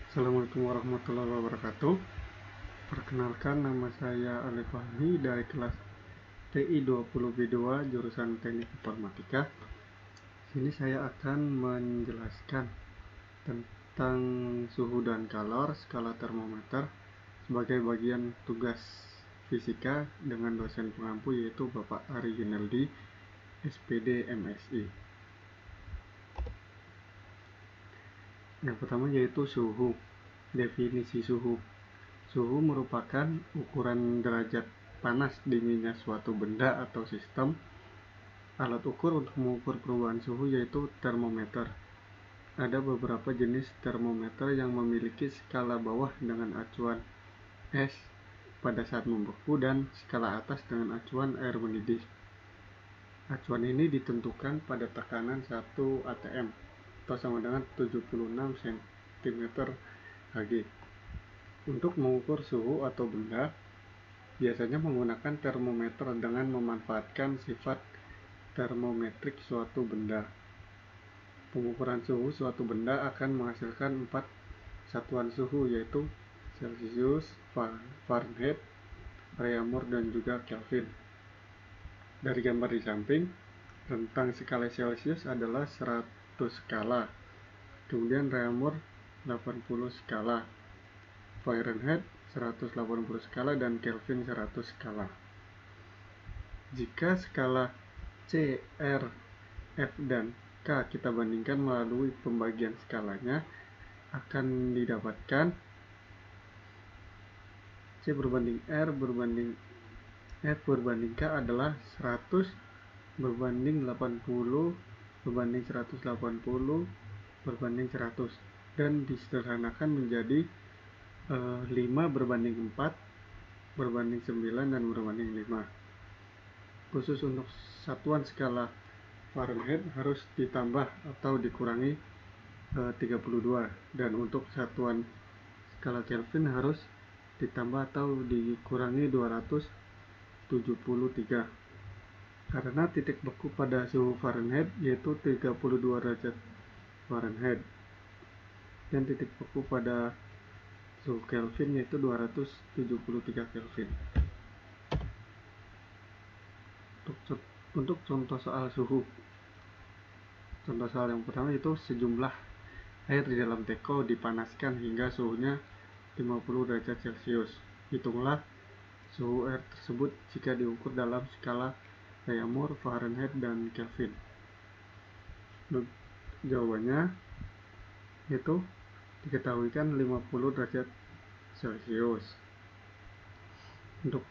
Assalamualaikum warahmatullahi wabarakatuh. Perkenalkan, nama saya Alif Fahmi dari kelas TI 20B2 jurusan Teknik Informatika. Sini saya akan menjelaskan tentang suhu dan kalor skala termometer sebagai bagian tugas fisika dengan dosen pengampu yaitu Bapak Ari Ginaldi, SPD MSI. Yang pertama yaitu suhu. Definisi suhu. Suhu merupakan ukuran derajat panas dinginnya suatu benda atau sistem. Alat ukur untuk mengukur perubahan suhu yaitu termometer. Ada beberapa jenis termometer yang memiliki skala bawah dengan acuan es pada saat membeku dan skala atas dengan acuan air mendidih. Acuan ini ditentukan pada tekanan 1 atm atau sama dengan 76 cm/Hg. Untuk mengukur suhu atau benda, biasanya menggunakan termometer dengan memanfaatkan sifat termometrik suatu benda. Pengukuran suhu suatu benda akan menghasilkan 4 satuan suhu yaitu Celcius, Fahrenheit, Reaumur, dan juga Kelvin. Dari gambar di samping, rentang skala Celcius adalah 100 skala, kemudian Reaumur 80 skala, Fahrenheit 180 skala, dan Kelvin 100 skala. Jika skala C, R, F, dan K kita bandingkan melalui pembagian skalanya, akan didapatkan C berbanding R berbanding F berbanding K adalah 100 berbanding 80 berbanding 180 berbanding 100, dan disederhanakan menjadi 5 berbanding 4 berbanding 9 dan berbanding 5. Khusus untuk satuan skala Fahrenheit harus ditambah atau dikurangi 32, dan untuk satuan skala Kelvin harus ditambah atau dikurangi 273, karena titik beku pada suhu Fahrenheit yaitu 32 derajat Fahrenheit dan titik beku pada suhu Kelvin yaitu 273 Kelvin. Untuk contoh soal suhu, contoh soal yang pertama itu sejumlah air di dalam teko dipanaskan hingga suhunya 50 derajat Celcius. Hitunglah suhu air tersebut jika diukur dalam skala Reaumur, Fahrenheit, dan Kelvin. Jawabannya yaitu diketahuikan 50 derajat Celcius. Untuk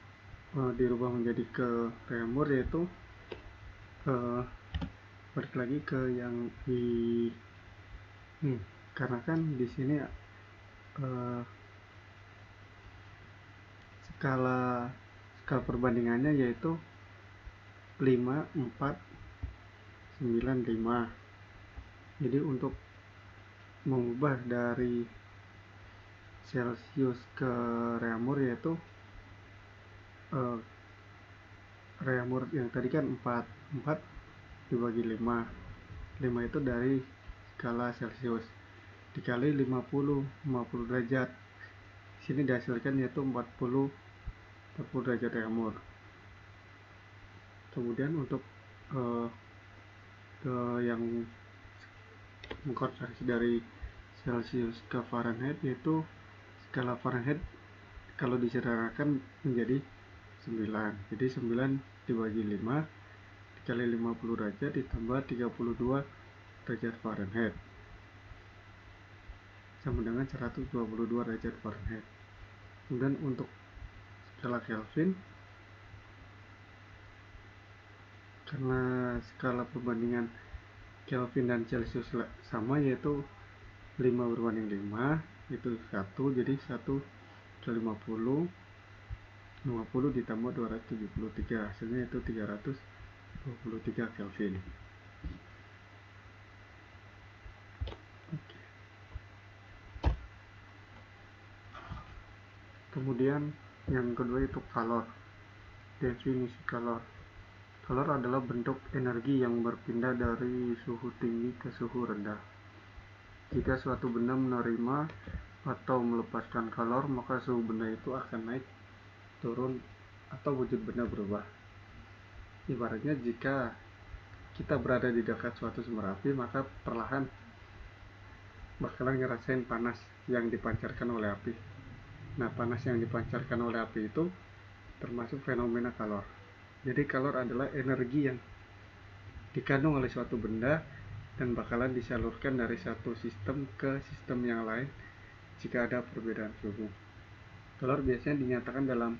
dirubah menjadi ke Reaumur yaitu balik lagi ke yang di karena kan di sini skala perbandingannya yaitu 5, 4, 9, 5. Jadi untuk mengubah dari Celcius ke Reaumur yaitu Reaumur yang tadi kan 4 dibagi 5 itu dari skala Celcius dikali 50 derajat. Sini dihasilkan yaitu 40 derajat Reaumur. Kemudian untuk yang mengkonversi dari Celcius ke Fahrenheit yaitu skala Fahrenheit kalau disederhanakan menjadi 9. Jadi 9 dibagi 5 dikali 50 derajat ditambah 32 derajat Fahrenheit sama dengan 122 derajat Fahrenheit. Kemudian untuk skala Kelvin, karena skala perbandingan Kelvin dan Celcius sama yaitu 5 berbanding 5 itu 1, jadi 1 ke 50 ditambah 273, hasilnya itu 323 Kelvin. Kemudian yang kedua itu kalor. Definisi kalor. Kalor adalah bentuk energi yang berpindah dari suhu tinggi ke suhu rendah. Jika suatu benda menerima atau melepaskan kalor, maka suhu benda itu akan naik, turun, atau wujud benda berubah. Ibaratnya jika kita berada di dekat suatu sumber api, maka perlahan bakalan ngerasain panas yang dipancarkan oleh api. Nah, panas yang dipancarkan oleh api itu termasuk fenomena kalor. Jadi kalor adalah energi yang dikandung oleh suatu benda dan bakalan disalurkan dari satu sistem ke sistem yang lain jika ada perbedaan suhu. Kalor biasanya dinyatakan dalam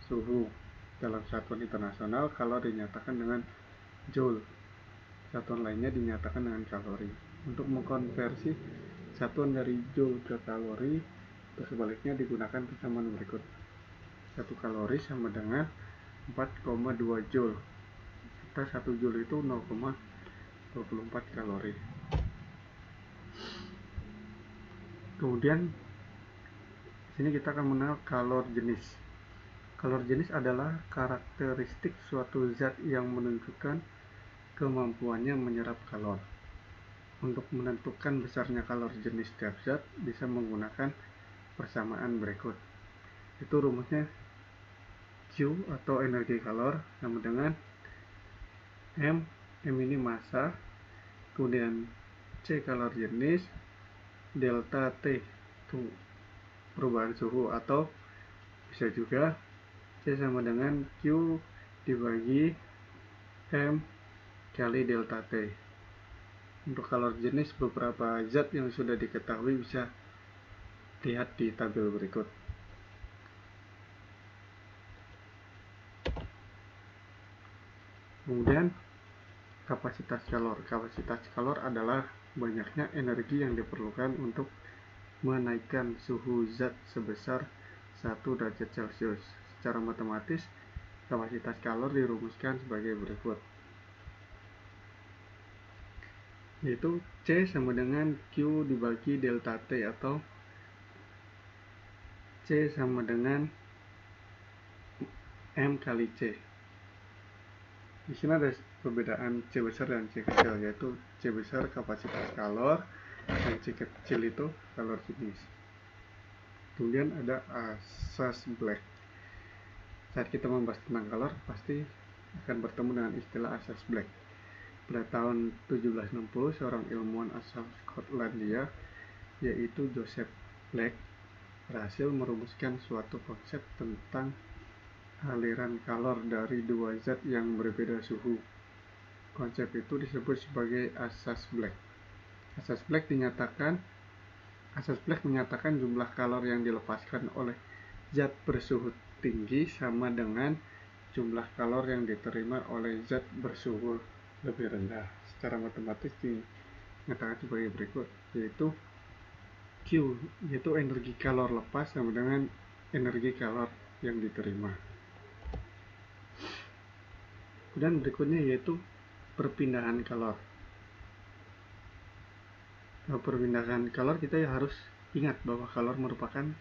suhu. Dalam satuan internasional, kalor dinyatakan dengan joule. Satuan lainnya dinyatakan dengan kalori. Untuk mengkonversi satuan dari joule ke kalori, atau sebaliknya digunakan kesamaan berikut. 1 kalori sama dengan 4,2 joule. Serta 1 joule itu 0,24 kalori. Kemudian sini kita akan mengenal kalor jenis. Kalor jenis adalah karakteristik suatu zat yang menunjukkan kemampuannya menyerap kalor. Untuk menentukan besarnya kalor jenis setiap zat bisa menggunakan persamaan berikut. Itu rumusnya Q atau energi kalor sama dengan M ini massa, kemudian C kalor jenis, delta T itu perubahan suhu, atau bisa juga C sama dengan Q dibagi M kali delta T. Untuk kalor jenis beberapa zat yang sudah diketahui bisa lihat di tabel berikut. Kemudian kapasitas kalor. Kapasitas kalor adalah banyaknya energi yang diperlukan untuk menaikkan suhu zat sebesar 1 derajat Celcius. Secara matematis, kapasitas kalor dirumuskan sebagai berikut, yaitu C sama dengan Q dibagi delta T, atau C sama dengan M kali C. Di sini ada perbedaan C besar dan C kecil, yaitu C besar kapasitas kalor dan C kecil itu kalor jenis. Kemudian ada asas Black. Saat kita membahas tentang kalor, pasti akan bertemu dengan istilah asas Black. Pada tahun 1760, seorang ilmuwan asal Skotlandia, yaitu Joseph Black, berhasil merumuskan suatu konsep tentang aliran kalor dari dua zat yang berbeda suhu. Konsep itu disebut sebagai asas Black. Asas Black menyatakan jumlah kalor yang dilepaskan oleh zat bersuhu tinggi sama dengan jumlah kalor yang diterima oleh zat bersuhu lebih rendah. Secara matematis dinyatakan sebagai berikut, yaitu Q, yaitu energi kalor lepas sama dengan energi kalor yang diterima. Dan berikutnya yaitu perpindahan kalor. Perpindahan kalor, kita harus ingat bahwa kalor merupakan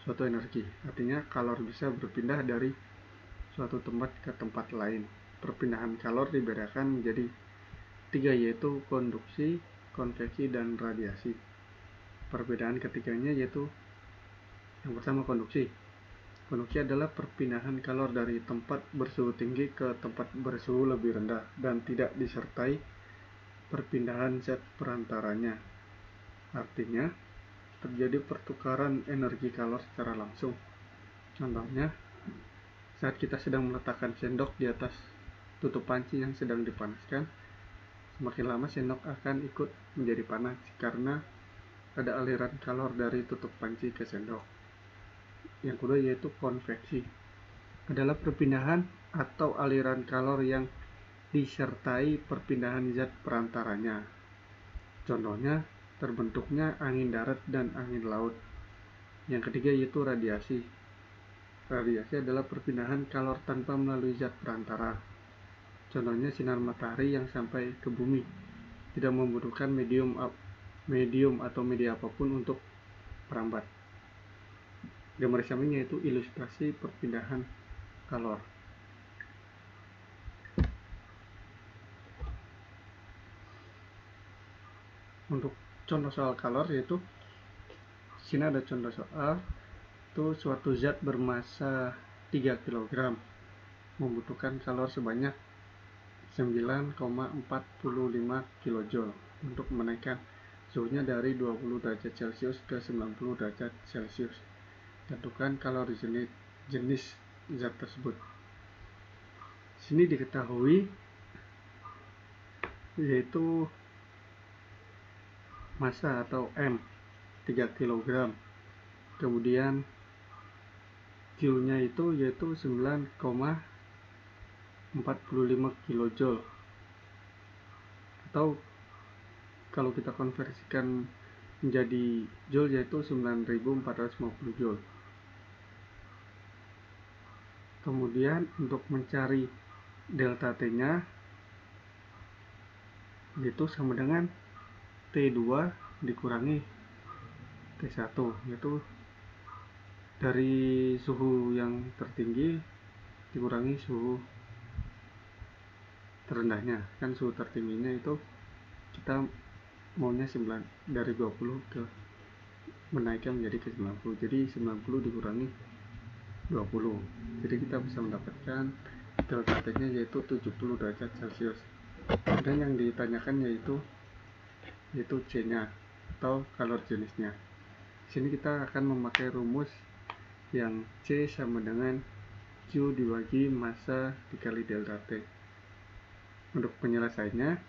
suatu energi. Artinya kalor bisa berpindah dari suatu tempat ke tempat lain. Perpindahan kalor dibedakan menjadi 3, yaitu konduksi, konveksi, dan radiasi. Perbedaan ketiganya yaitu yang pertama konduksi. Konduksi adalah perpindahan kalor dari tempat bersuhu tinggi ke tempat bersuhu lebih rendah dan tidak disertai perpindahan zat perantaranya. Artinya, terjadi pertukaran energi kalor secara langsung. Contohnya, saat kita sedang meletakkan sendok di atas tutup panci yang sedang dipanaskan, semakin lama sendok akan ikut menjadi panas karena ada aliran kalor dari tutup panci ke sendok. Yang kedua yaitu konveksi, adalah perpindahan atau aliran kalor yang disertai perpindahan zat perantaranya. Contohnya, terbentuknya angin darat dan angin laut. Yang ketiga yaitu radiasi. Radiasi adalah perpindahan kalor tanpa melalui zat perantara. Contohnya sinar matahari yang sampai ke bumi tidak membutuhkan medium atau media apapun untuk merambat. Gambar samping yaitu ilustrasi perpindahan kalor. Untuk contoh soal kalor yaitu Sini ada contoh soal, itu suatu zat bermassa 3 kg membutuhkan kalor sebanyak 9,45 kJ untuk menaikkan suhunya dari 20 derajat Celcius ke 90 derajat Celcius. Tentukan kalori jenis zat tersebut. Sini diketahui yaitu massa atau M 3 kg. Kemudian Q-nya itu yaitu 9,45 kJ, atau kalau kita konversikan menjadi joule yaitu 9450 joule. Kemudian untuk mencari delta T-nya yaitu sama dengan T2 dikurangi T1, yaitu dari suhu yang tertinggi dikurangi suhu terendahnya. Kan suhu tertingginya itu kita maunya 9, dari 20 ke menaikkan menjadi ke 90, jadi 90 dikurangi 20, jadi kita bisa mendapatkan delta T nya yaitu 70 derajat Celcius. Dan yang ditanyakan yaitu C nya atau kalor jenisnya. Sini kita akan memakai rumus yang C sama dengan Q dibagi massa dikali delta T. Untuk penyelesaiannya,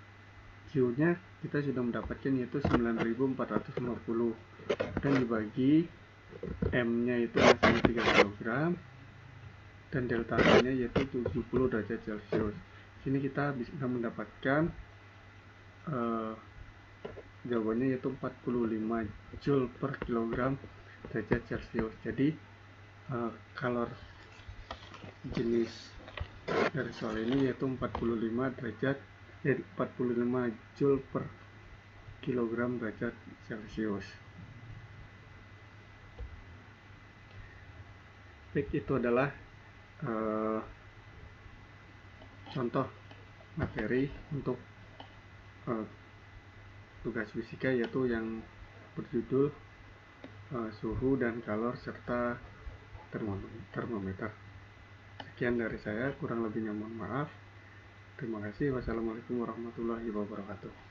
Q nya kita sudah mendapatkan yaitu 9450, dan dibagi M nya itu masih 3 kg, dan delta T nya yaitu 70 derajat Celcius. Sini kita bisa mendapatkan jawabannya yaitu 45 Joule per kilogram derajat Celcius. Jadi kalor jenis dari soal ini yaitu 45 Joule per kilogram derajat Celcius. Baik, itu adalah contoh materi untuk tugas fisika, yaitu yang berjudul suhu dan kalor serta termometer. Sekian dari saya, kurang lebihnya mohon maaf. Terima kasih. Wassalamualaikum warahmatullahi wabarakatuh.